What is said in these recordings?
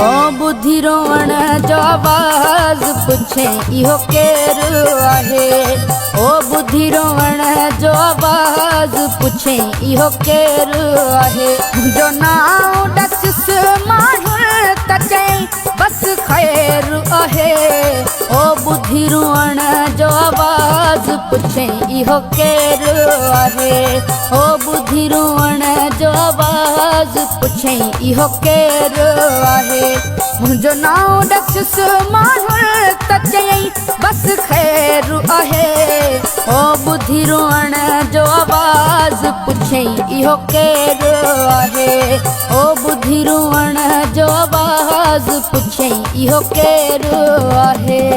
ओ बुद्धि रोवण जो आवाज़ पुछे इहो केरु आहे। ओ बुद्धि रोवण जो आवाज़ पुछे इहो केरु आहे। मुंहिंजो नाउ ॾसिस माण्हू त चई बस ख़ैरु आहे। ओ बुद्धि रोवण जो आवाज़ पुछे इहो केरु आहे। ओ बुद्धि रोवण जो आवाज़ पुछे इहो केरु आहे। मुंहिंजो नाउ ॾसिस माण्हू त चयई बस ख़ैरु आहे। ओ बुद्धि रोअण जो आवाज़ पुछे इहो केरु आहे। ओ बुद्धि रोअण जो आवाज़ पुछे इहो केरु आहे।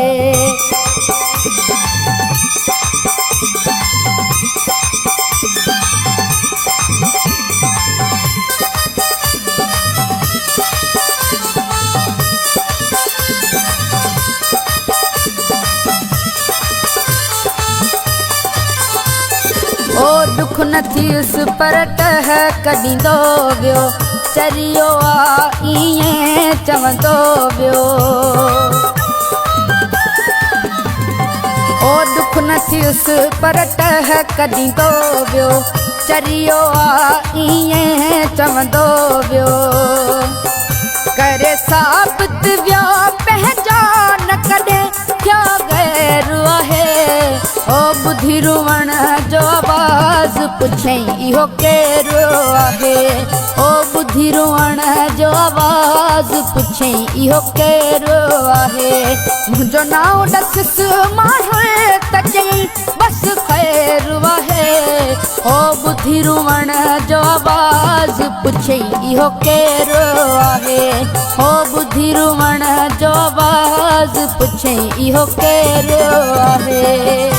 ओ दुख न थियुसि पर टहक ॾींदो वियो। चरियो आ ईअं चवंदो वियो। ओ दुख न थियुसि पर टहक ॾींदो वियो। चरियो आ ईअं चवंदो वियो। करे साबित वियो पंहिंजो न कॾहिं थियो गैरु आहे। ओ बुद्धि रोवण जो आवाज़ पुछे इहो केरु आहे। ओ बुद्धि रोवण जो आवाज़ पुछे इहो केरु आहे। मुंहिंजो नाउ ॾसिस माण्हू त चयई बस ख़ैरु आहे। ओ बुद्धि रोवण जो आवाज़ पुछे इहो केरु आहे। ओ बुद्धि रोवण जो आवाज़ पुछे इहो केरु आहे।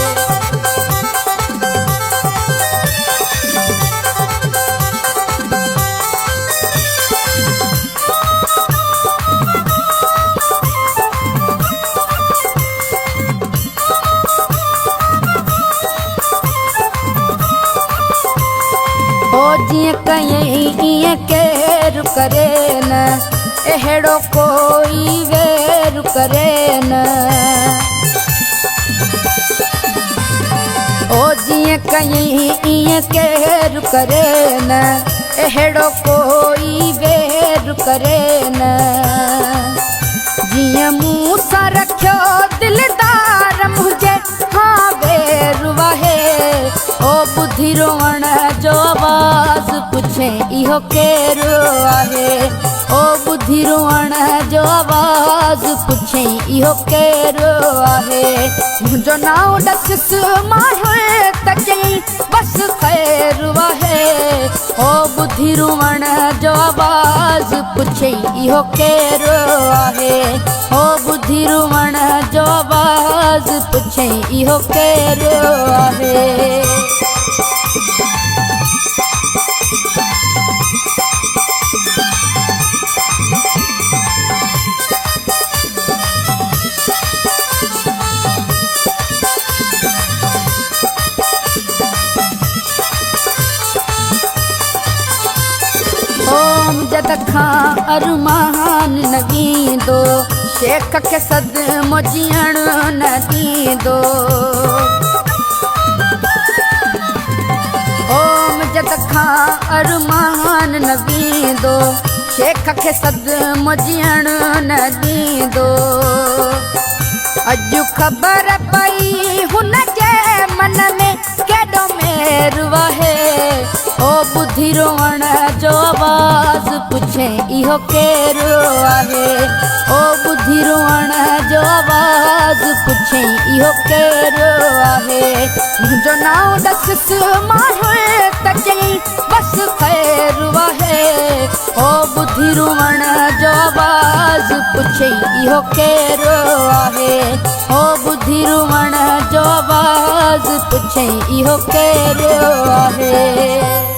ओ जीअं कयईं ईअं केरु करे न। अहिड़ो कोई वेरु करे न। ओ जीअं कयईं ईअं केरु करे न। अहिड़ो कोई वेरु करे न। जीअं मूं सां रखियो दिलदार मुंहिंजे हाँ वेरु आहे। ओ बुद्धि रोवण जो आवाज़ पुछे इहो केरु आहे। ओ बुद्धि रोवण जो आवाज़ पुछे इहो केरु आहे। मुंहिंजो नाउ ॾसिस माण्हू त चयई बस ख़ैरु आहे। ओ बुद्धि रोवण जो आवाज़ पुछे इहो केरु आहे। ओ बुद्धि रोवण जो आवाज़ पुछे इहो केरु आहे। ओम जद खां अरमान न ॾींदो। शेख खे सदमो जीअण न ॾींदो। ओम जद खां अरमान न ॾींदो। शेख खे सदमो जीअण न ॾींदो। अॼु ख़बर पई हुन जे मन में केॾो मेरु आहे। ओ बुद्धि रोवण जो आवाज़ पुछे इहो केरु आहे। ओ बुद्धि रोवण जो आवाज़ पुछे इहो केरु आहे। मुंहिंजो नाउ ॾसिस माण्हू त चयई बस ख़ैरु आहे। ओ बुद्धि रोवण जो आवाज़ पुछे इहो केरु आहे। ओ बुद्धि रोवण जो आवाज़ पुछे इहो केरु आहे।